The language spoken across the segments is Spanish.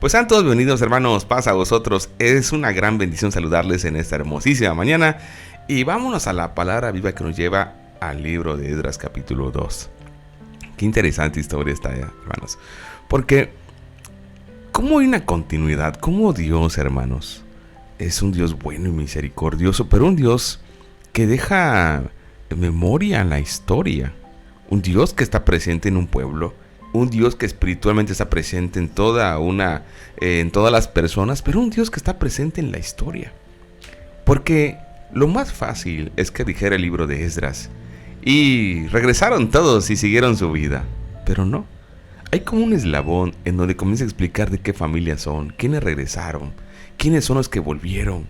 Pues sean todos bienvenidos, hermanos, paz a vosotros. Es una gran bendición saludarles en esta hermosísima mañana. Y vámonos a la palabra viva que nos lleva al libro de Esdras capítulo 2. Qué interesante historia está, hermanos. Porque, ¿cómo hay una continuidad? ¿Cómo Dios, hermanos, es un Dios bueno y misericordioso, pero un Dios que deja memoria en la historia? Un Dios que está presente en un pueblo, un Dios que espiritualmente está presente en en todas las personas, pero un Dios que está presente en la historia. Porque lo más fácil es que dijera el libro de Esdras y regresaron todos y siguieron su vida, pero no. Hay como un eslabón en donde comienza a explicar de qué familias son, quiénes regresaron, quiénes son los que volvieron,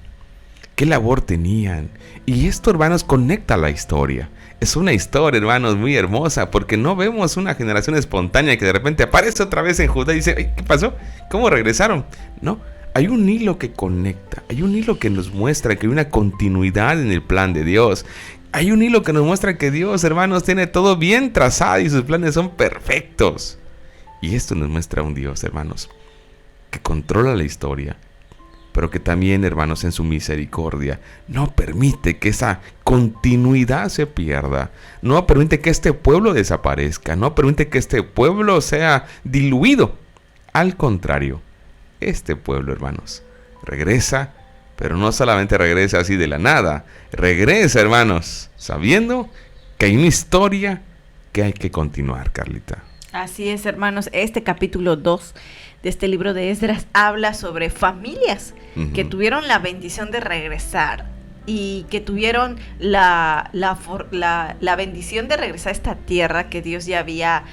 qué labor tenían. Y esto, hermanos, conecta la historia. Es una historia, hermanos, muy hermosa, porque no vemos una generación espontánea que de repente aparece otra vez en Judá y dice, "Ay, ¿qué pasó? ¿Cómo regresaron?" No, hay un hilo que conecta, hay un hilo que nos muestra que hay una continuidad en el plan de Dios. Hay un hilo que nos muestra que Dios, hermanos, tiene todo bien trazado y sus planes son perfectos. Y esto nos muestra un Dios, hermanos, que controla la historia, pero que también, hermanos, en su misericordia no permite que esa continuidad se pierda. No permite que este pueblo desaparezca. No permite que este pueblo sea diluido. Al contrario, este pueblo, hermanos, regresa, pero no solamente regresa así de la nada. Regresa, hermanos, sabiendo que hay una historia que hay que continuar, Carlita. Así es, hermanos. Este capítulo 2 de este libro de Esdras habla sobre familias que tuvieron la bendición de regresar y que tuvieron la bendición de regresar a esta tierra que Dios ya había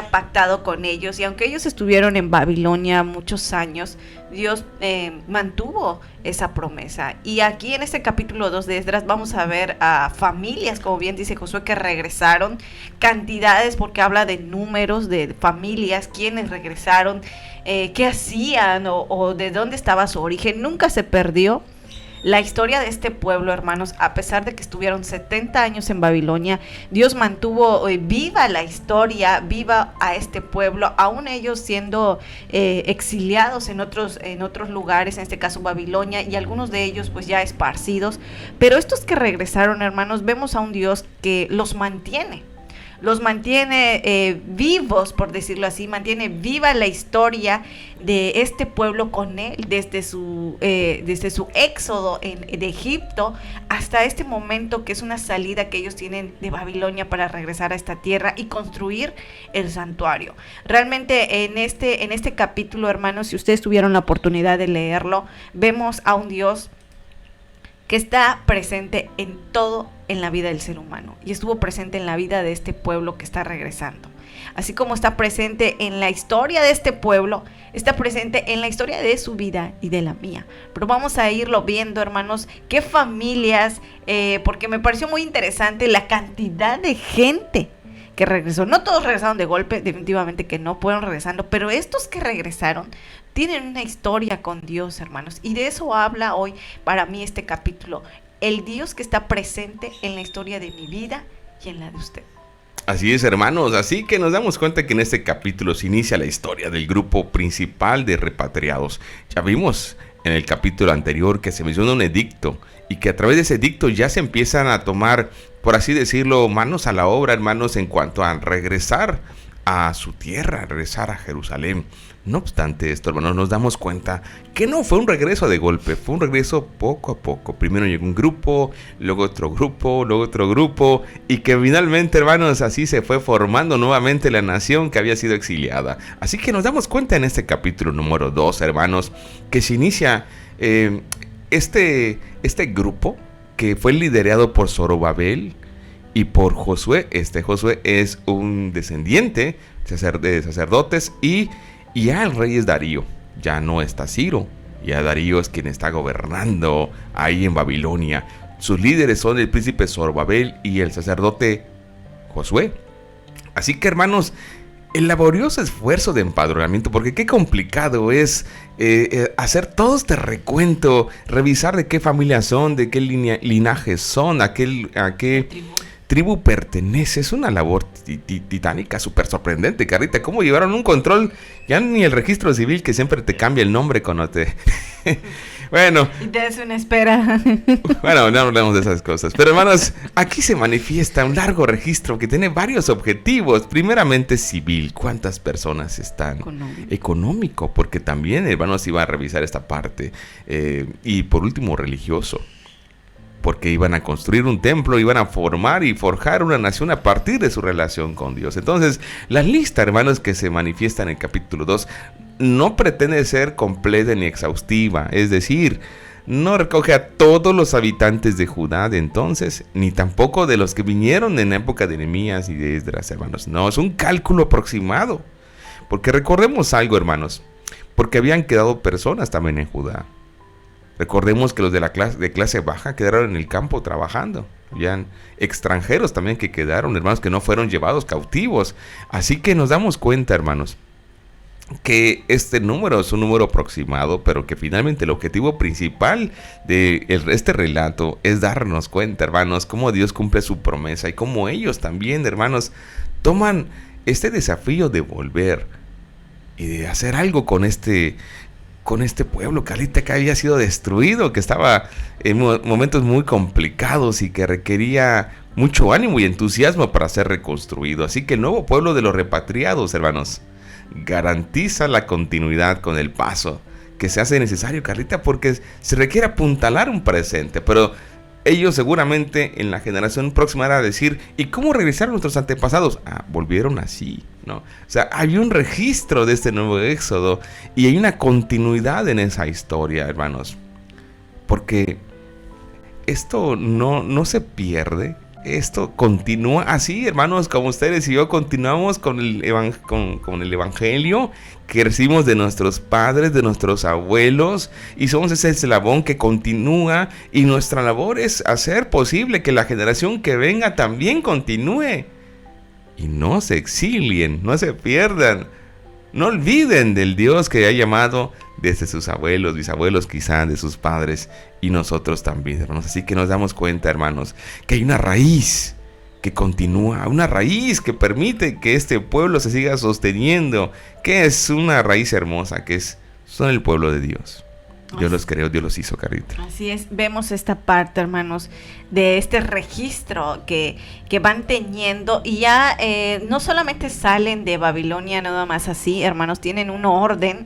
pactado con ellos. Y aunque ellos estuvieron en Babilonia muchos años, Dios mantuvo esa promesa. Y aquí en este capítulo 2 de Esdras vamos a ver a familias, como bien dice Josué, que regresaron, cantidades, porque habla de números de familias, quienes regresaron, qué hacían o de dónde estaba su origen. Nunca se perdió la historia de este pueblo, hermanos. A pesar de que estuvieron 70 años en Babilonia, Dios mantuvo viva la historia, viva a este pueblo, aún ellos siendo exiliados en otros lugares, en este caso Babilonia, y algunos de ellos pues ya esparcidos. Pero estos que regresaron, hermanos, vemos a un Dios que los mantiene vivos, por decirlo así, mantiene viva la historia de este pueblo con él, desde su éxodo de Egipto hasta este momento, que es una salida que ellos tienen de Babilonia para regresar a esta tierra y construir el santuario. Realmente en este capítulo, hermanos, si ustedes tuvieron la oportunidad de leerlo, vemos a un Dios que está presente en todo en la vida del ser humano, y estuvo presente en la vida de este pueblo que está regresando. Así como está presente en la historia de este pueblo, está presente en la historia de su vida y de la mía. Pero vamos a irlo viendo, hermanos, qué familias, porque me pareció muy interesante la cantidad de gente que regresó. No todos regresaron de golpe, definitivamente que no, fueron regresando, pero estos que regresaron tienen una historia con Dios, hermanos, y de eso habla hoy para mí este capítulo. El Dios que está presente en la historia de mi vida y en la de usted. Así es, hermanos, así que nos damos cuenta que en este capítulo se inicia la historia del grupo principal de repatriados. Ya vimos en el capítulo anterior que se menciona un edicto y que a través de ese edicto ya se empiezan a tomar, por así decirlo, manos a la obra, hermanos, en cuanto a regresar a su tierra, regresar a Jerusalén. No obstante esto, hermanos, nos damos cuenta que no fue un regreso de golpe, fue un regreso poco a poco. Primero llegó un grupo, luego otro grupo, y que finalmente, hermanos, así se fue formando nuevamente la nación que había sido exiliada. Así que nos damos cuenta en este capítulo número 2, hermanos, que se inicia este grupo que fue liderado por Zorobabel y por Josué. Josué es un descendiente de sacerdotes, y ya el rey es Darío, ya no está Ciro, ya Darío es quien está gobernando ahí en Babilonia. Sus líderes son el príncipe Zorobabel y el sacerdote Josué. Así que, hermanos, el laborioso esfuerzo de empadronamiento, porque qué complicado es hacer todo este recuento, revisar de qué familia son, de qué linajes son, a qué tribu pertenece. Es una labor titánica, súper sorprendente, Carlita. ¿Cómo llevaron un control? Ya ni el registro civil, que siempre te cambia el nombre cuando te... Bueno. Y te das una espera. Bueno, no hablamos de esas cosas. Pero hermanos, aquí se manifiesta un largo registro que tiene varios objetivos. Primeramente civil. ¿Cuántas personas están? Económico, porque también, hermanos, iba a revisar esta parte. Y por último, religioso. Porque iban a construir un templo, iban a formar y forjar una nación a partir de su relación con Dios. Entonces, la lista, hermanos, que se manifiesta en el capítulo 2 no pretende ser completa ni exhaustiva. Es decir, no recoge a todos los habitantes de Judá de entonces, ni tampoco de los que vinieron en la época de Nehemías y de Esdras, hermanos. No, es un cálculo aproximado. Porque recordemos algo, hermanos, porque habían quedado personas también en Judá. Recordemos que los de clase baja quedaron en el campo trabajando. Habían extranjeros también que quedaron, hermanos, que no fueron llevados cautivos. Así que nos damos cuenta, hermanos, que este número es un número aproximado, pero que finalmente el objetivo principal de este relato es darnos cuenta, hermanos, cómo Dios cumple su promesa y cómo ellos también, hermanos, toman este desafío de volver y de hacer algo con este pueblo, Carlita, que había sido destruido, que estaba en momentos muy complicados y que requería mucho ánimo y entusiasmo para ser reconstruido. Así que el nuevo pueblo de los repatriados, hermanos, garantiza la continuidad con el paso que se hace necesario, Carlita, porque se requiere apuntalar un presente. Pero ellos seguramente en la generación próxima van a decir: ¿y cómo regresaron nuestros antepasados? Volvieron así, ¿no? O sea, hay un registro de este nuevo éxodo y hay una continuidad en esa historia, hermanos, porque esto no se pierde. Esto continúa así, hermanos, como ustedes y yo continuamos con el evangelio que recibimos de nuestros padres, de nuestros abuelos, y somos ese eslabón que continúa, y nuestra labor es hacer posible que la generación que venga también continúe y no se exilien, no se pierdan, no olviden del Dios que ha llamado desde sus abuelos, bisabuelos, quizá de sus padres, y nosotros también, hermanos. Así que nos damos cuenta, hermanos, que hay una raíz que continúa, una raíz que permite que este pueblo se siga sosteniendo, que es una raíz hermosa, son el pueblo de Dios. Dios los creó, Dios los hizo, Carlita. Así es, vemos esta parte, hermanos, de este registro que van teniendo, y ya no solamente salen de Babilonia nada más así, hermanos, tienen un orden,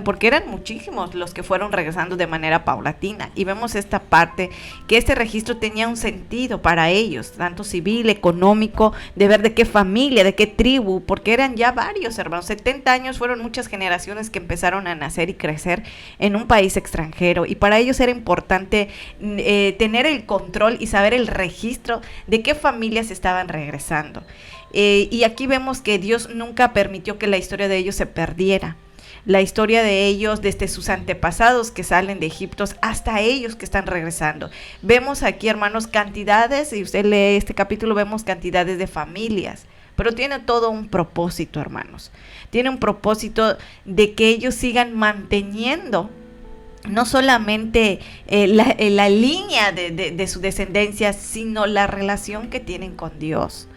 porque eran muchísimos los que fueron regresando de manera paulatina, y vemos esta parte, que este registro tenía un sentido para ellos, tanto civil, económico, de ver de qué familia, de qué tribu, porque eran ya varios, hermanos, 70 años fueron muchas generaciones que empezaron a nacer y crecer en un país extranjero, y para ellos era importante tener el control y saber el registro de qué familias estaban regresando. Y aquí vemos que Dios nunca permitió que la historia de ellos se perdiera. La historia de ellos, desde sus antepasados que salen de Egipto hasta ellos que están regresando. Vemos aquí, hermanos, cantidades, y usted lee este capítulo, vemos cantidades de familias. Pero tiene todo un propósito, hermanos. Tiene un propósito de que ellos sigan manteniendo no solamente la línea de su descendencia, sino la relación que tienen con Dios.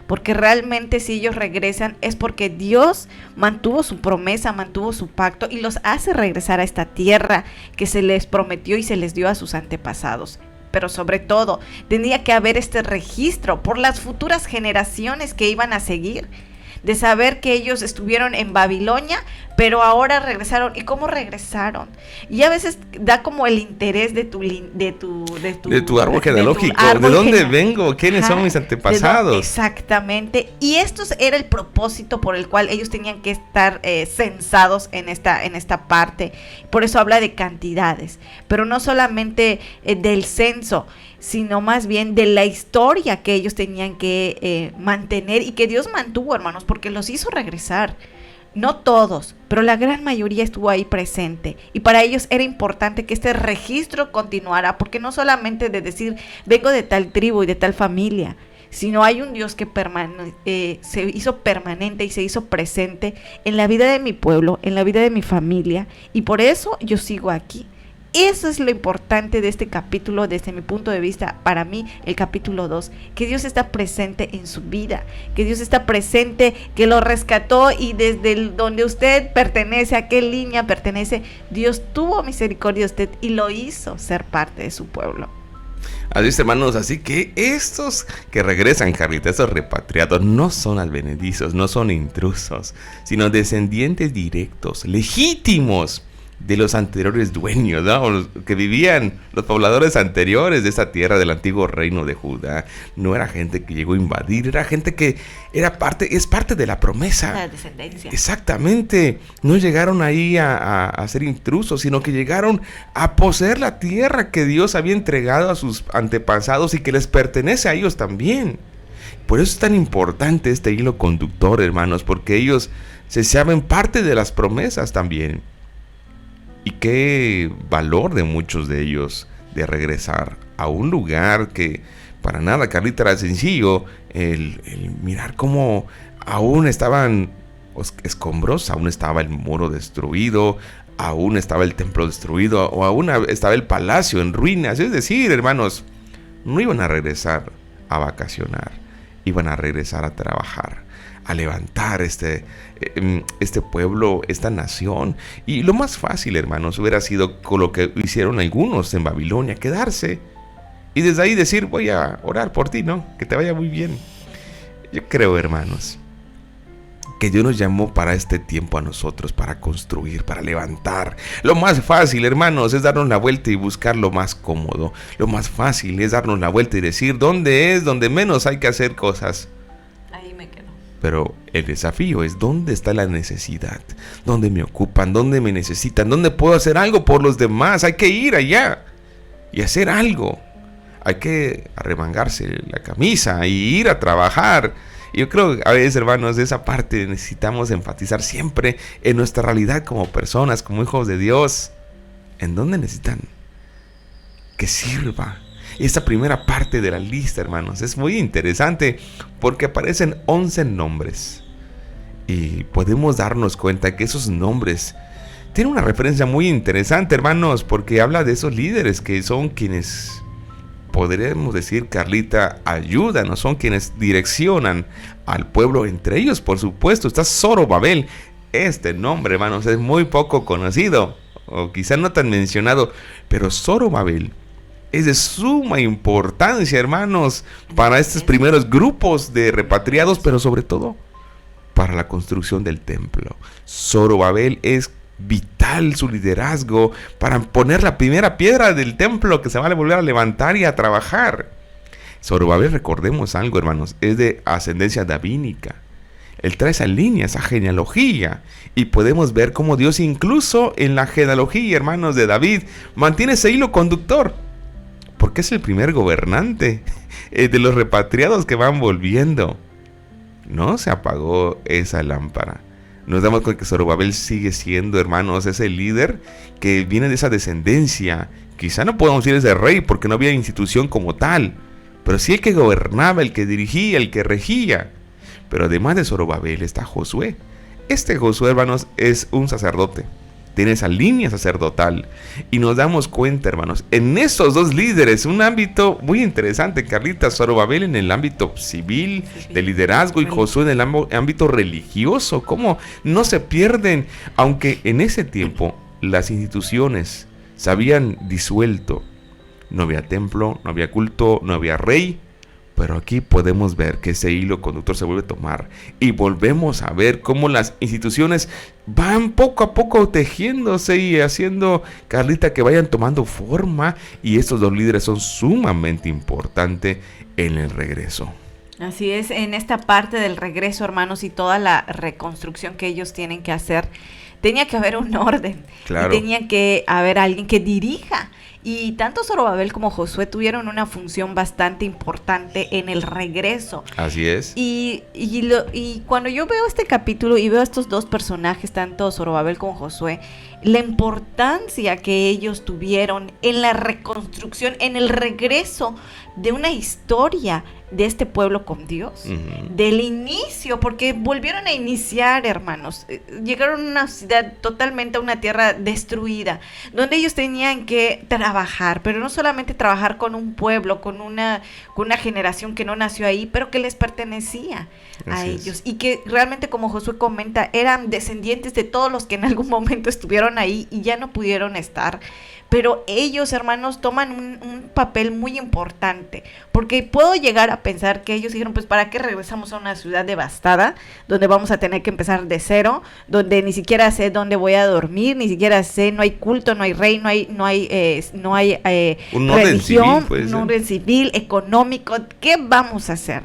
Porque realmente si ellos regresan es porque Dios mantuvo su promesa, mantuvo su pacto y los hace regresar a esta tierra que se les prometió y se les dio a sus antepasados. Pero sobre todo, tenía que haber este registro por las futuras generaciones que iban a seguir, de saber que ellos estuvieron en Babilonia, pero ahora regresaron. ¿Y cómo regresaron? Y a veces da como el interés de tu árbol genealógico. ¿De dónde vengo? ¿Quiénes son mis antepasados? Exactamente. Y esto era el propósito por el cual ellos tenían que estar censados en esta parte. Por eso habla de cantidades. Pero no solamente del censo, sino más bien de la historia que ellos tenían que mantener y que Dios mantuvo, hermanos, porque los hizo regresar. No todos, pero la gran mayoría estuvo ahí presente, y para ellos era importante que este registro continuara, porque no solamente de decir vengo de tal tribu y de tal familia, sino hay un Dios que se hizo permanente y se hizo presente en la vida de mi pueblo, en la vida de mi familia, y por eso yo sigo aquí. Eso es lo importante de este capítulo, desde mi punto de vista, para mí, el capítulo 2, que Dios está presente en su vida, que Dios está presente, que lo rescató, y desde donde usted pertenece, a qué línea pertenece, Dios tuvo misericordia de usted y lo hizo ser parte de su pueblo. Así es, hermanos, así que estos que regresan, Carlita, estos repatriados, no son advenedizos, no son intrusos, sino descendientes directos, legítimos de los anteriores dueños, ¿no? Los que vivían, los pobladores anteriores de esa tierra del antiguo reino de Judá. No era gente que llegó a invadir, era gente que es parte de la promesa. La descendencia. Exactamente. No llegaron ahí a ser intrusos, sino que llegaron a poseer la tierra que Dios había entregado a sus antepasados y que les pertenece a ellos también. Por eso es tan importante este hilo conductor, hermanos, porque ellos se saben parte de las promesas también. Y qué valor de muchos de ellos de regresar a un lugar que para nada, Carlita, era sencillo. El mirar cómo aún estaban escombros, aún estaba el muro destruido, aún estaba el templo destruido, o aún estaba el palacio en ruinas. Es decir, hermanos, no iban a regresar a vacacionar, iban a regresar a trabajar, a levantar este pueblo, esta nación. Y lo más fácil, hermanos, hubiera sido con lo que hicieron algunos en Babilonia, quedarse y desde ahí decir: voy a orar por ti, ¿no? Que te vaya muy bien. Yo creo, hermanos, que Dios nos llamó para este tiempo a nosotros, para construir, para levantar. Lo más fácil, hermanos, es darnos la vuelta y buscar lo más cómodo. Lo más fácil es darnos la vuelta y decir dónde es donde menos hay que hacer cosas. Pero el desafío es: ¿dónde está la necesidad? ¿Dónde me ocupan? ¿Dónde me necesitan? ¿Dónde puedo hacer algo por los demás? Hay que ir allá y hacer algo. Hay que arremangarse la camisa y ir a trabajar. Y yo creo que a veces, hermanos, de esa parte necesitamos enfatizar siempre en nuestra realidad como personas, como hijos de Dios. ¿En dónde necesitan que sirva? Esta primera parte de la lista, hermanos, es muy interesante porque aparecen 11 nombres. Y podemos darnos cuenta que esos nombres tienen una referencia muy interesante, hermanos, porque habla de esos líderes que son quienes, podríamos decir, Carlita, ayudan, o son quienes direccionan al pueblo. Entre ellos, por supuesto, está Zorobabel. Este nombre, hermanos, es muy poco conocido, o quizá no tan mencionado, pero Zorobabel es de suma importancia, hermanos, para estos primeros grupos de repatriados, pero sobre todo para la construcción del templo. Zorobabel es vital su liderazgo para poner la primera piedra del templo que se va a volver a levantar y a trabajar. Zorobabel, recordemos algo, hermanos, es de ascendencia davínica. Él trae esa línea, esa genealogía, y podemos ver cómo Dios, incluso en la genealogía, hermanos, de David, mantiene ese hilo conductor, porque es el primer gobernante de los repatriados que van volviendo. No se apagó esa lámpara. Nos damos cuenta que Zorobabel sigue siendo, hermanos, ese líder que viene de esa descendencia. Quizá no podamos decir ese rey porque no había institución como tal, pero sí el que gobernaba, el que dirigía, el que regía. Pero además de Zorobabel está Josué. Este Josué, hermanos, es un sacerdote. Tiene esa línea sacerdotal. Y nos damos cuenta, hermanos, en estos dos líderes, un ámbito muy interesante, Carlita. Zorobabel en el ámbito civil, de liderazgo, y Josué en el ámbito religioso. ¿Cómo no se pierden? Aunque en ese tiempo las instituciones se habían disuelto. No había templo, no había culto, no había rey. Pero aquí podemos ver que ese hilo conductor se vuelve a tomar y volvemos a ver cómo las instituciones van poco a poco tejiéndose y haciendo, Carlita, que vayan tomando forma, y estos dos líderes son sumamente importantes en el regreso. Así es, en esta parte del regreso, hermanos, y toda la reconstrucción que ellos tienen que hacer, tenía que haber un orden, claro. Y tenía que haber alguien que dirija. Y tanto Zorobabel como Josué tuvieron una función bastante importante en el regreso. Así es. Y cuando yo veo este capítulo y veo a estos dos personajes, tanto Zorobabel como Josué, la importancia que ellos tuvieron en la reconstrucción, en el regreso de una historia de este pueblo con Dios, del inicio, porque volvieron a iniciar, hermanos. Llegaron a una ciudad totalmente, a una tierra destruida, donde ellos tenían que trabajar, pero no solamente trabajar con un pueblo, con una generación que no nació ahí, pero que les pertenecía a ellos, y que realmente, como Josué comenta, eran descendientes de todos los que en algún momento estuvieron ahí y ya no pudieron estar. Pero ellos, hermanos, toman un papel muy importante, porque puedo llegar a pensar que ellos dijeron, pues ¿para qué regresamos a una ciudad devastada, donde vamos a tener que empezar de cero, donde ni siquiera sé dónde voy a dormir, ni siquiera sé, no hay culto, no hay rey, no hay un religión, orden civil, un orden civil, económico? ¿Qué vamos a hacer?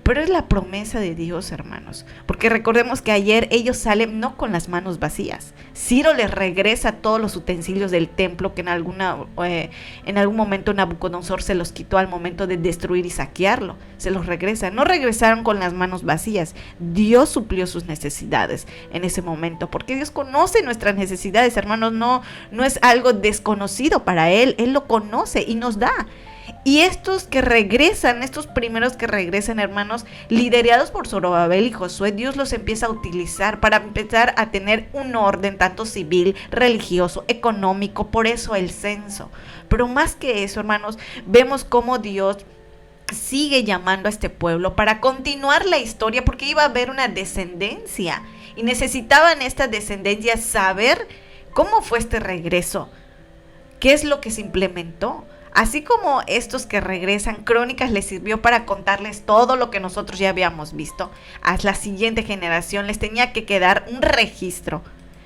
Pero es la promesa de Dios, hermanos, porque recordemos que ayer ellos salen no con las manos vacías. Ciro les regresa todos los utensilios del templo que en algún momento Nabucodonosor se los quitó al momento de destruir y saquearlo. Se los regresa. No regresaron con las manos vacías. Dios suplió sus necesidades en ese momento, porque Dios conoce nuestras necesidades, hermanos. No es algo desconocido para Él. Él lo conoce y nos da. Y estos que regresan, estos primeros que regresan, hermanos, liderados por Zorobabel y Josué, Dios los empieza a utilizar para empezar a tener un orden tanto civil, religioso, económico, por eso el censo. Pero más que eso, hermanos, vemos cómo Dios sigue llamando a este pueblo para continuar la historia, porque iba a haber una descendencia y necesitaban esta descendencia saber cómo fue este regreso, qué es lo que se implementó. Así como estos que regresan, Crónicas les sirvió para contarles todo lo que nosotros ya habíamos visto. A la siguiente generación les tenía que quedar un registro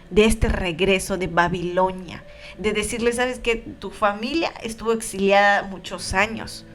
de este regreso de Babilonia, de decirles, sabes que tu familia estuvo exiliada muchos años,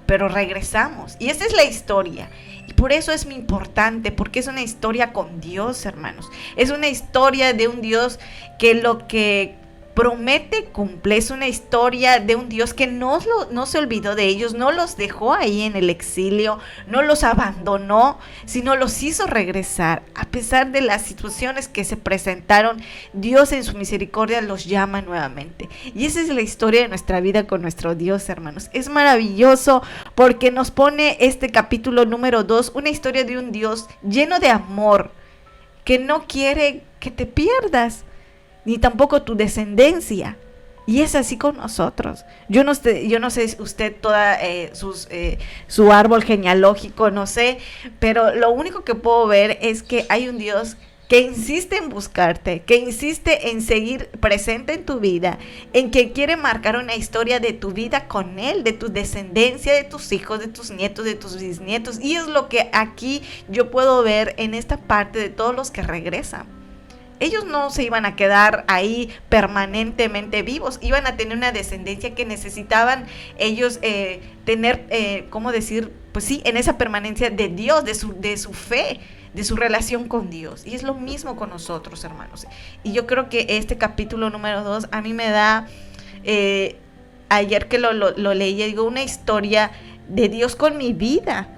pero regresamos. Y esa es la historia. Y por eso es muy importante, porque es una historia con Dios, hermanos. Es una historia de un Dios que lo que promete, cumple. Es una historia de un Dios que no se olvidó de ellos, no los dejó ahí en el exilio, no los abandonó, sino los hizo regresar. A pesar de las situaciones que se presentaron, Dios en su misericordia los llama nuevamente. Y esa es la historia de nuestra vida con nuestro Dios, hermanos. Es maravilloso porque nos pone este capítulo número 2, una historia de un Dios lleno de amor, que no quiere que te pierdas, ni tampoco tu descendencia. Y es así con nosotros. Yo no sé usted su árbol genealógico, no sé, pero lo único que puedo ver es que hay un Dios que insiste en buscarte, que insiste en seguir presente en tu vida, en que quiere marcar una historia de tu vida con Él, de tu descendencia, de tus hijos, de tus nietos, de tus bisnietos. Y es lo que aquí yo puedo ver en esta parte de todos los que regresan. Ellos no se iban a quedar ahí permanentemente vivos, iban a tener una descendencia que necesitaban ellos tener, ¿cómo decir? Pues sí, en esa permanencia de Dios, de su fe, de su relación con Dios. Y es lo mismo con nosotros, hermanos. Y yo creo que este capítulo número 2 a mí me da, ayer que lo leí, digo, una historia de Dios con mi vida,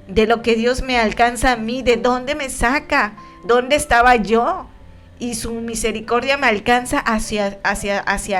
de lo que Dios me alcanza a mí, de dónde me saca, dónde estaba yo. Y su misericordia me alcanza hacia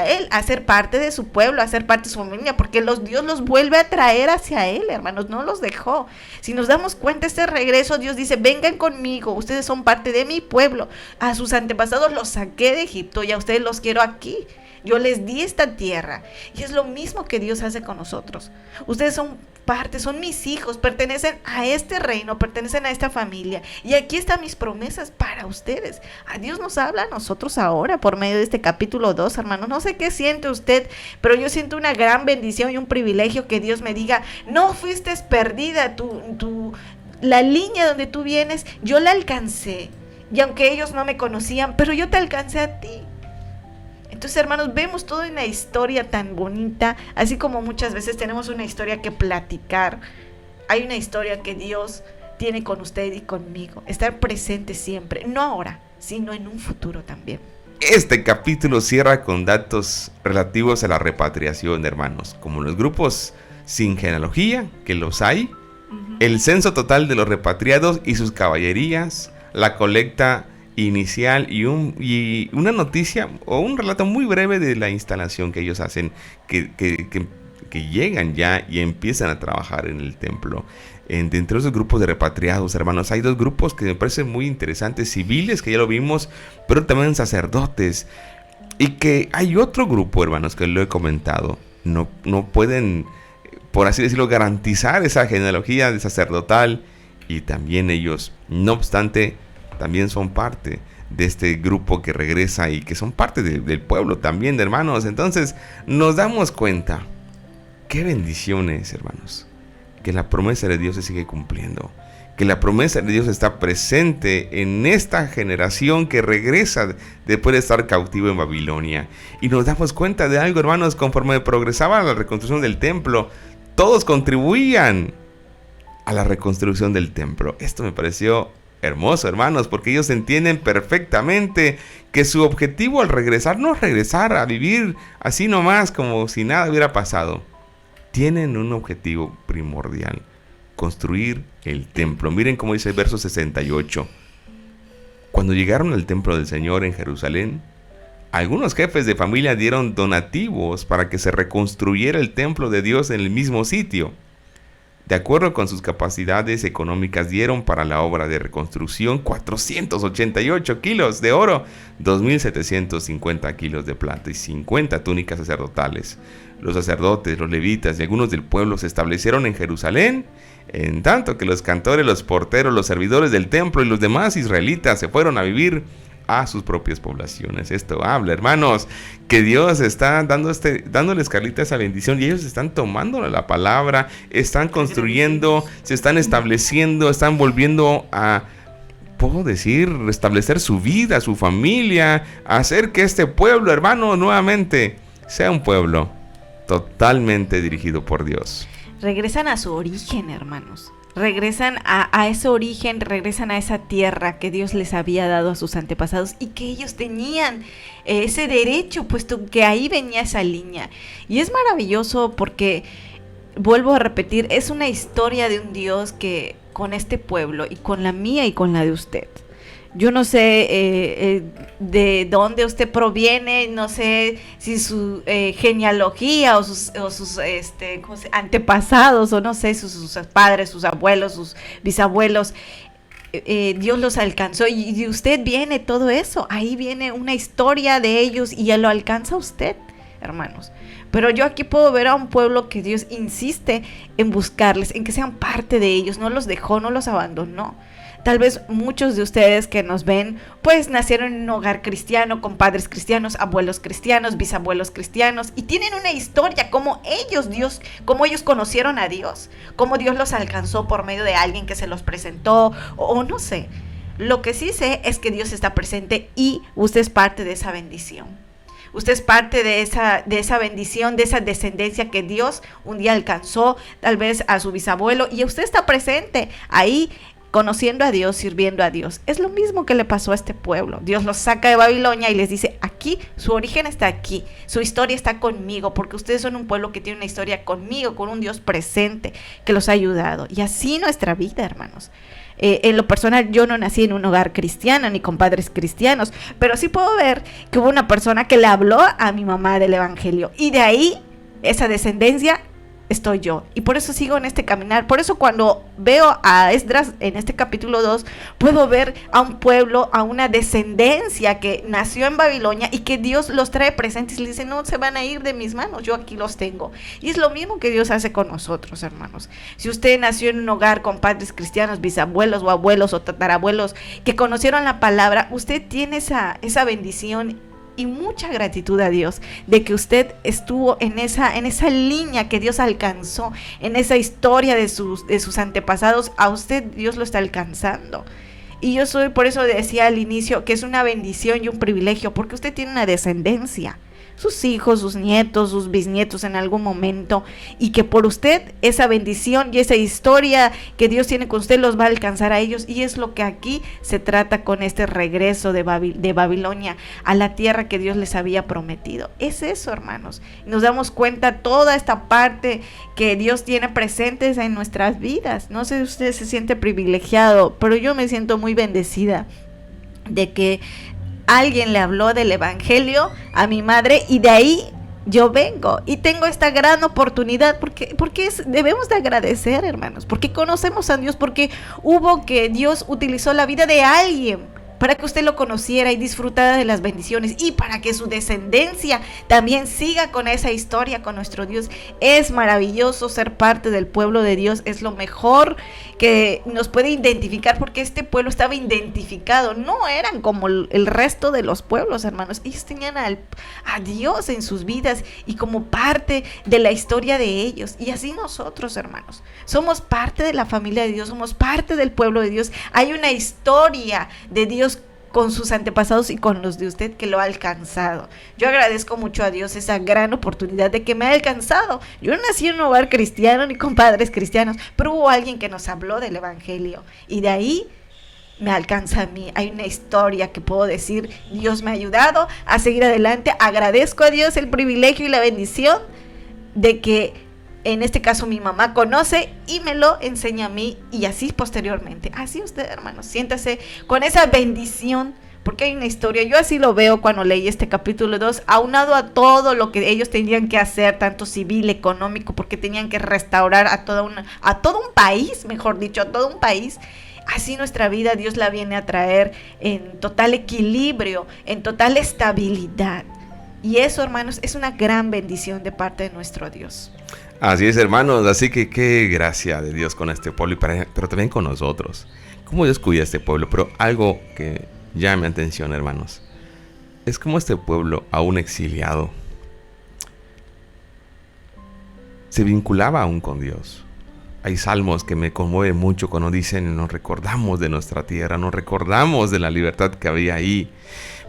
Él, a ser parte de su pueblo, a ser parte de su familia, porque Dios los vuelve a traer hacia Él, hermanos, no los dejó. Si nos damos cuenta, este regreso, Dios dice, vengan conmigo, ustedes son parte de mi pueblo. A sus antepasados los saqué de Egipto y a ustedes los quiero aquí. Yo les di esta tierra. Y es lo mismo que Dios hace con nosotros. Ustedes son parte, son mis hijos, pertenecen a este reino, pertenecen a esta familia. Y aquí están mis promesas para ustedes. A Dios nos habla a nosotros ahora por medio de este capítulo 2, hermanos. No sé qué siente usted, pero yo siento una gran bendición y un privilegio que Dios me diga, no fuiste perdida, la línea donde tú vienes, yo la alcancé. Y aunque ellos no me conocían, pero yo te alcancé a ti. Entonces, hermanos, vemos toda una historia tan bonita, así como muchas veces tenemos una historia que platicar. Hay una historia que Dios tiene con usted y conmigo. Estar presente siempre, no ahora, sino en un futuro también. Este capítulo cierra con datos relativos a la repatriación, hermanos, como los grupos sin genealogía, que los hay, el censo total de los repatriados y sus caballerías, la colecta inicial y una noticia o un relato muy breve de la instalación que ellos hacen, que llegan ya y empiezan a trabajar en el templo. Dentro de esos grupos de repatriados, hermanos, hay dos grupos que me parecen muy interesantes, civiles, que ya lo vimos, pero también sacerdotes. Y que hay otro grupo, hermanos, que lo he comentado, no pueden, por así decirlo, garantizar esa genealogía de sacerdotal, y también ellos, no obstante, también son parte de este grupo que regresa y que son parte del pueblo también, hermanos. Entonces nos damos cuenta, qué bendiciones, hermanos, que la promesa de Dios se sigue cumpliendo, que la promesa de Dios está presente en esta generación que regresa después de estar cautivo en Babilonia. Y nos damos cuenta de algo, hermanos, conforme progresaba la reconstrucción del templo, todos contribuían a la reconstrucción del templo. Esto me pareció hermoso, hermanos, porque ellos entienden perfectamente que su objetivo al regresar no es regresar a vivir así nomás como si nada hubiera pasado. Tienen un objetivo primordial: construir el templo. Miren cómo dice el verso 68. Cuando llegaron al templo del Señor en Jerusalén, algunos jefes de familia dieron donativos para que se reconstruyera el templo de Dios en el mismo sitio. De acuerdo con sus capacidades económicas, dieron para la obra de reconstrucción 488 kilos de oro, 2.750 kilos de plata y 50 túnicas sacerdotales. Los sacerdotes, los levitas y algunos del pueblo se establecieron en Jerusalén, en tanto que los cantores, los porteros, los servidores del templo y los demás israelitas se fueron a vivir a sus propias poblaciones. Esto habla, hermanos, que Dios está dándoles, Carlita, esa bendición, y ellos están tomando la palabra, están construyendo, se están estableciendo, están volviendo a, puedo decir, restablecer su vida, su familia, hacer que este pueblo, hermano, nuevamente sea un pueblo totalmente dirigido por Dios. Regresan a su origen, hermanos. Regresan a ese origen, regresan a esa tierra que Dios les había dado a sus antepasados y que ellos tenían ese derecho, puesto que ahí venía esa línea. Y es maravilloso porque, vuelvo a repetir, es una historia de un Dios que con este pueblo y con la mía y con la de usted. Yo no sé de dónde usted proviene, no sé si su genealogía o sus antepasados, o no sé, sus padres, sus abuelos, sus bisabuelos, Dios los alcanzó, y de usted viene todo eso. Ahí viene una historia de ellos y ya lo alcanza usted, hermanos. Pero yo aquí puedo ver a un pueblo que Dios insiste en buscarles, en que sean parte de ellos. No los dejó, no los abandonó. Tal vez muchos de ustedes que nos ven, pues nacieron en un hogar cristiano, con padres cristianos, abuelos cristianos, bisabuelos cristianos, y tienen una historia como ellos conocieron a Dios, cómo Dios los alcanzó por medio de alguien que se los presentó, o no sé. Lo que sí sé es que Dios está presente y usted es parte de esa bendición. Usted es parte de esa bendición, de esa descendencia que Dios un día alcanzó, tal vez a su bisabuelo, y usted está presente ahí, conociendo a Dios, sirviendo a Dios. Es lo mismo que le pasó a este pueblo. Dios los saca de Babilonia y les dice: aquí, su origen está aquí, su historia está conmigo, porque ustedes son un pueblo que tiene una historia conmigo, con un Dios presente que los ha ayudado. Y así nuestra vida, hermanos. En lo personal, yo no nací en un hogar cristiano ni con padres cristianos, pero sí puedo ver que hubo una persona que le habló a mi mamá del evangelio, y de ahí, esa descendencia, estoy yo, y por eso sigo en este caminar. Por eso cuando veo a Esdras en este capítulo 2, puedo ver a un pueblo, a una descendencia que nació en Babilonia y que Dios los trae presentes y les dice: no se van a ir de mis manos, yo aquí los tengo. Y es lo mismo que Dios hace con nosotros, hermanos. Si usted nació en un hogar con padres cristianos, bisabuelos o abuelos o tatarabuelos que conocieron la palabra, usted tiene esa bendición y mucha gratitud a Dios de que usted estuvo en esa línea que Dios alcanzó, en esa historia de sus antepasados. A usted Dios lo está alcanzando. Y por eso decía al inicio que es una bendición y un privilegio, porque usted tiene una descendencia. sus hijos, sus nietos, sus bisnietos en algún momento, y que por usted esa bendición y esa historia que Dios tiene con usted los va a alcanzar a ellos. Y es lo que aquí se trata con este regreso de Babilonia a la tierra que Dios les había prometido. Es eso, hermanos. Nos damos cuenta toda esta parte que Dios tiene presentes en nuestras vidas. No sé si usted se siente privilegiado, pero yo me siento muy bendecida de que alguien le habló del evangelio a mi madre, y de ahí yo vengo y tengo esta gran oportunidad, porque debemos de agradecer, hermanos, porque conocemos a Dios, porque Dios utilizó la vida de alguien para que usted lo conociera y disfrutara de las bendiciones, y para que su descendencia también siga con esa historia con nuestro Dios. Es maravilloso ser parte del pueblo de Dios, es lo mejor que nos puede identificar, porque este pueblo estaba identificado, no eran como el resto de los pueblos, hermanos. Ellos tenían a Dios en sus vidas y como parte de la historia de ellos. Y así nosotros, hermanos, somos parte de la familia de Dios, somos parte del pueblo de Dios. Hay una historia de Dios con sus antepasados y con los de usted que lo ha alcanzado. Yo agradezco mucho a Dios esa gran oportunidad de que me ha alcanzado. Yo no nací en un hogar cristiano ni con padres cristianos, pero hubo alguien que nos habló del evangelio, y de ahí me alcanza a mí. Hay una historia que puedo decir, Dios me ha ayudado a seguir adelante. Agradezco a Dios el privilegio y la bendición de que en este caso mi mamá conoce y me lo enseña a mí, y así posteriormente. Así usted, hermanos, siéntase con esa bendición, porque hay una historia. Yo así lo veo cuando leí este capítulo 2, aunado a todo lo que ellos tenían que hacer, tanto civil, económico, porque tenían que restaurar a todo un país, mejor dicho, a todo un país. Así nuestra vida Dios la viene a traer en total equilibrio, en total estabilidad. Y eso, hermanos, es una gran bendición de parte de nuestro Dios. Así es, hermanos, así que qué gracia de Dios con este pueblo, pero también con nosotros. Cómo Dios cuida a este pueblo. Pero algo que llama mi atención, hermanos, es como este pueblo, aún exiliado, se vinculaba aún con Dios. Hay salmos que me conmueven mucho cuando dicen: nos recordamos de nuestra tierra, nos recordamos de la libertad que había ahí,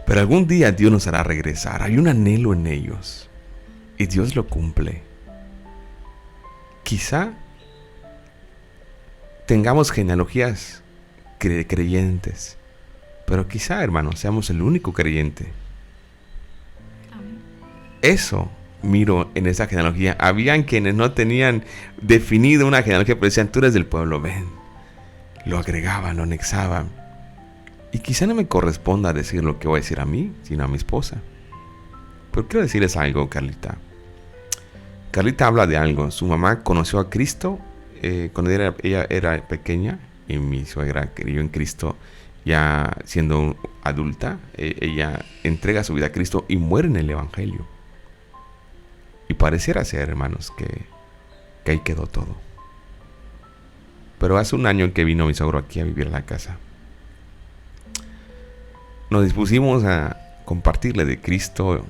pero algún día Dios nos hará regresar. Hay un anhelo en ellos y Dios lo cumple. Quizá tengamos genealogías creyentes, pero quizá, hermanos, seamos el único creyente. Eso miro en esa genealogía. Habían quienes no tenían definido una genealogía, pero decían: tú eres del pueblo, ven. Lo agregaban, lo anexaban. Y quizá no me corresponda decir lo que voy a decir a mí, sino a mi esposa. Pero quiero decirles algo, Carlita. Carlita habla de algo. Su mamá conoció a Cristo cuando ella era pequeña, y mi suegra creyó en Cristo ya siendo adulta. Ella entrega su vida a Cristo y muere en el evangelio. Y pareciera ser, hermanos, que ahí quedó todo. Pero hace un año que vino mi suegro aquí a vivir a la casa, nos dispusimos a compartirle de Cristo,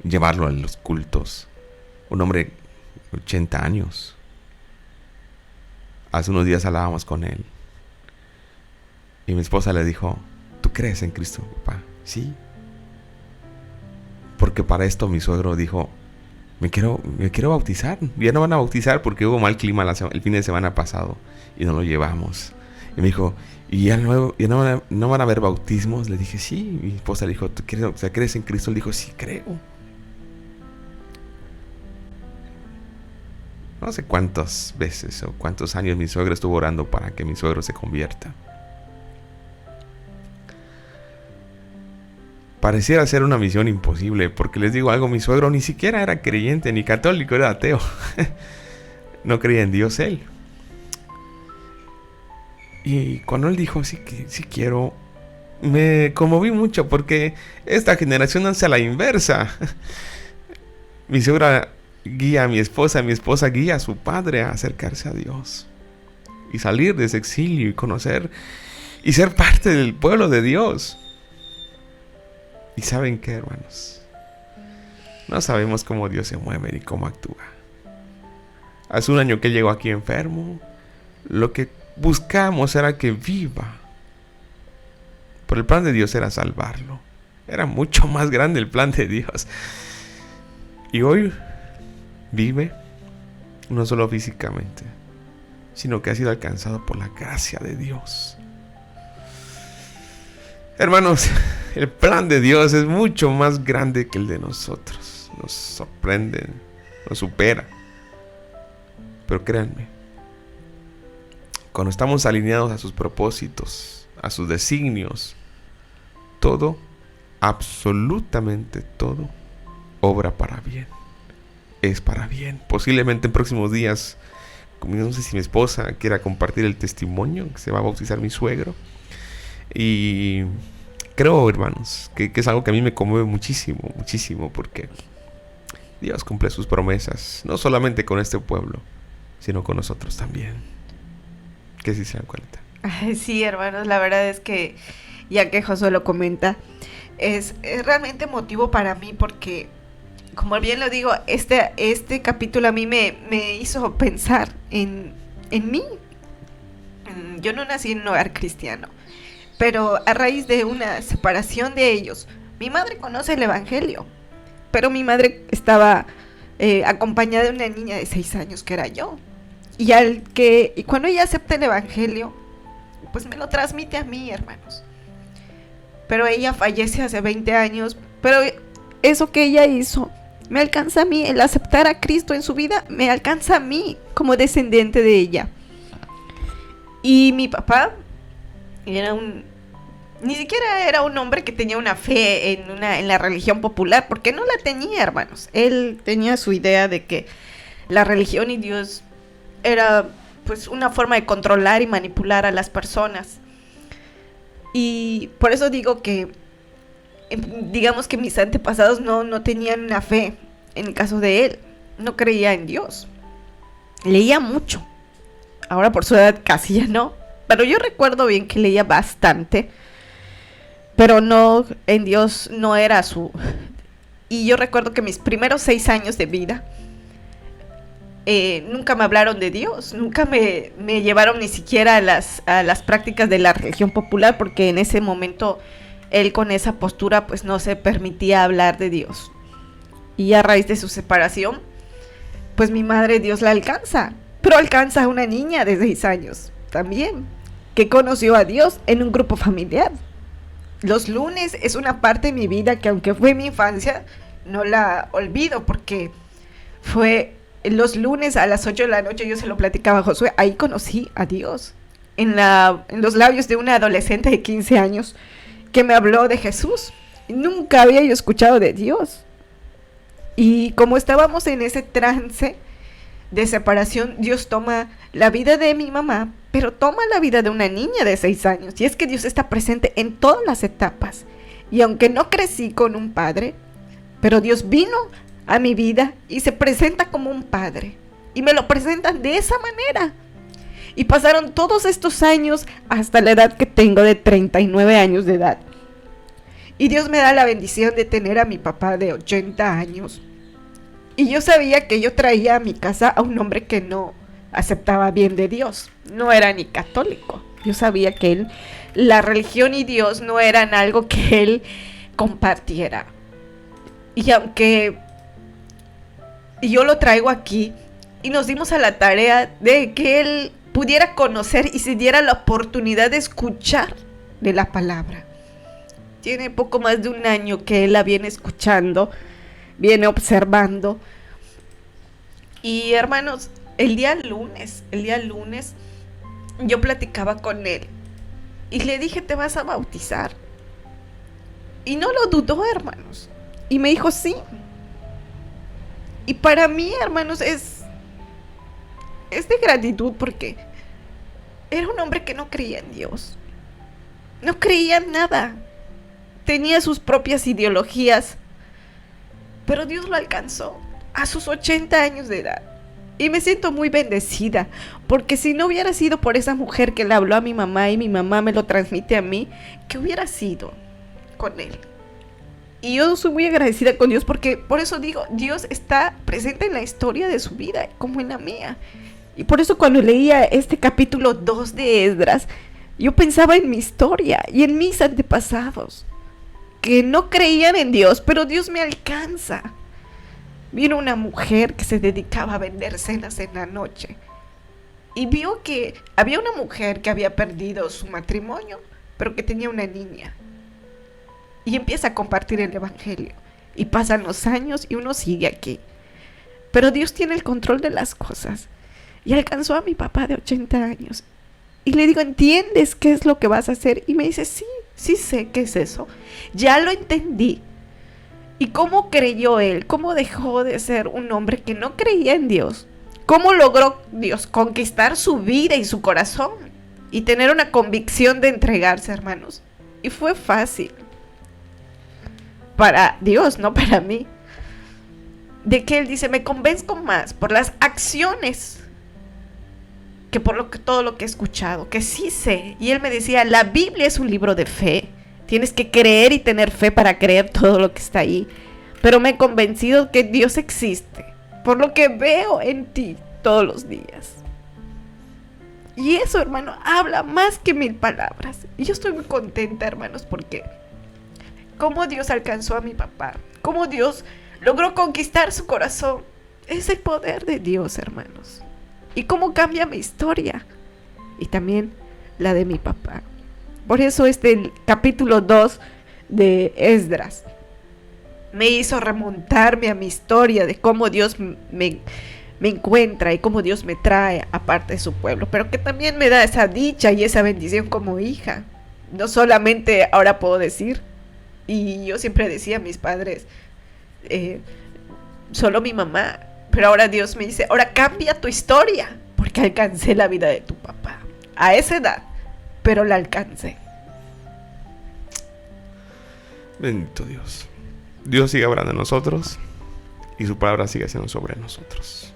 llevarlo a los cultos. Un hombre de 80 años. Hace unos días hablábamos con él, y mi esposa le dijo: ¿tú crees en Cristo, papá? Sí. Porque para esto mi suegro dijo: me quiero bautizar. Ya no van a bautizar porque hubo mal clima el fin de semana pasado y no lo llevamos. Y me dijo: ¿y ya no van a haber bautismos? Le dije: sí. Mi esposa le dijo: ¿tú crees en Cristo? Le dijo: sí, creo. No sé cuántas veces o cuántos años mi suegra estuvo orando para que mi suegro se convierta. Pareciera ser una misión imposible, porque les digo algo: mi suegro ni siquiera era creyente ni católico, era ateo. No creía en Dios él. Y cuando él dijo: sí quiero, me conmoví mucho, porque esta generación hace a la inversa. Mi suegra guía a mi esposa guía a su padre a acercarse a Dios y salir de ese exilio y conocer y ser parte del pueblo de Dios. ¿Y saben qué, hermanos? No sabemos cómo Dios se mueve ni cómo actúa. Hace un año que llegó aquí enfermo. Lo que buscamos era que viva. Pero el plan de Dios era salvarlo. Era mucho más grande el plan de Dios. Y hoy vive no solo físicamente, sino que ha sido alcanzado por la gracia de Dios. Hermanos, el plan de Dios es mucho más grande que el de nosotros. Nos sorprende, nos supera. Pero créanme, cuando estamos alineados a sus propósitos, a sus designios, todo, absolutamente todo, obra para bien. Es para bien. Posiblemente en próximos días, no sé si mi esposa quiera compartir el testimonio, que se va a bautizar mi suegro. Y creo, hermanos, que es algo que a mí me conmueve muchísimo, muchísimo, porque Dios cumple sus promesas, no solamente con este pueblo, sino con nosotros también. ¿Qué sí se dan cuenta? Sí, hermanos, la verdad es que, ya que Josué lo comenta, es realmente motivo para mí porque, como bien lo digo, este capítulo a mí me hizo pensar en mí. Yo no nací en un hogar cristiano, pero a raíz de una separación de ellos, mi madre conoce el evangelio, pero mi madre estaba acompañada de una niña de 6 años que era yo. Y cuando ella acepta el evangelio, pues me lo transmite a mí, hermanos. Pero ella fallece hace 20 años, pero eso que ella hizo me alcanza a mí, el aceptar a Cristo en su vida me alcanza a mí como descendiente de ella. Y mi papá ni siquiera era un hombre que tenía una fe en la religión popular, porque no la tenía, hermanos. Él tenía su idea de que la religión y Dios era pues una forma de controlar y manipular a las personas. Y por eso digo que digamos que mis antepasados no tenían una fe. En el caso de él, no creía en Dios. Leía mucho. Ahora por su edad casi ya no. Pero yo recuerdo bien que leía bastante. Pero no, en Dios no era su... Y yo recuerdo que mis primeros 6 años de vida, nunca me hablaron de Dios. Nunca me llevaron ni siquiera a las prácticas de la religión popular, porque en ese momento él con esa postura pues no se permitía hablar de Dios. Y a raíz de su separación, pues mi madre, Dios la alcanza, pero alcanza a una niña de 6 años también, que conoció a Dios en un grupo familiar. Los lunes es una parte de mi vida que, aunque fue mi infancia, no la olvido, porque fue los lunes a las 8 de la noche. Yo se lo platicaba a Josué, ahí conocí a Dios, en los labios de una adolescente de 15 años que me habló de Jesús. Nunca había yo escuchado de Dios. Y como estábamos en ese trance de separación, Dios toma la vida de mi mamá, pero toma la vida de una niña de 6 años. Y es que Dios está presente en todas las etapas. Y aunque no crecí con un padre, pero Dios vino a mi vida y se presenta como un padre. Y me lo presentan de esa manera. Y pasaron todos estos años hasta la edad que tengo de 39 años de edad. Y Dios me da la bendición de tener a mi papá de 80 años. Y yo sabía que yo traía a mi casa a un hombre que no aceptaba bien de Dios. No era ni católico. Yo sabía que la religión y Dios no eran algo que él compartiera. Y aunque yo lo traigo aquí, y nos dimos a la tarea de que él pudiera conocer y se diera la oportunidad de escuchar de la palabra. Tiene poco más de 1 año que él la viene escuchando, viene observando. Y hermanos, el día lunes, yo platicaba con él y le dije, ¿te vas a bautizar? Y no lo dudó, hermanos. Y me dijo, sí. Y para mí, hermanos, es de gratitud, porque era un hombre que no creía en Dios. No creía en nada. Tenía sus propias ideologías. Pero Dios lo alcanzó a sus 80 años de edad. Y me siento muy bendecida, porque si no hubiera sido por esa mujer que le habló a mi mamá y mi mamá me lo transmite a mí, ¿qué hubiera sido con él? Y yo soy muy agradecida con Dios, porque por eso digo, Dios está presente en la historia de su vida como en la mía. Y por eso cuando leía este capítulo 2 de Esdras, yo pensaba en mi historia y en mis antepasados, que no creían en Dios, pero Dios me alcanza. vino una mujer que se dedicaba a vender cenas en la noche y vio que había una mujer que había perdido su matrimonio, pero que tenía una niña. Y empieza a compartir el evangelio. Y pasan los años y uno sigue aquí. Pero Dios tiene el control de las cosas. Y alcanzó a mi papá de 80 años. Y le digo, ¿entiendes qué es lo que vas a hacer? Y me dice, sí, sí sé qué es eso. Ya lo entendí. ¿Y cómo creyó él? ¿Cómo dejó de ser un hombre que no creía en Dios? ¿Cómo logró Dios conquistar su vida y su corazón? Y tener una convicción de entregarse, hermanos. Y fue fácil. Para Dios, no para mí. De que él dice, me convenzco más por las acciones que por todo lo que he escuchado, que sí sé. Y él me decía, la Biblia es un libro de fe. Tienes que creer y tener fe para creer todo lo que está ahí. Pero me he convencido que Dios existe, por lo que veo en ti todos los días. Y eso, hermano, habla más que 1000 palabras. Y yo estoy muy contenta, hermanos, porque cómo Dios alcanzó a mi papá, cómo Dios logró conquistar su corazón, es el poder de Dios, hermanos. Y cómo cambia mi historia y también la de mi papá. Por eso el capítulo 2 de Esdras me hizo remontarme a mi historia de cómo Dios me encuentra y cómo Dios me trae aparte de su pueblo, pero que también me da esa dicha y esa bendición como hija. No solamente ahora puedo decir, y yo siempre decía a mis padres, solo mi mamá, pero ahora Dios me dice, ahora cambia tu historia, porque alcancé la vida de tu papá, a esa edad, pero la alcancé. Bendito Dios. Dios sigue hablando de nosotros y su palabra sigue siendo sobre nosotros.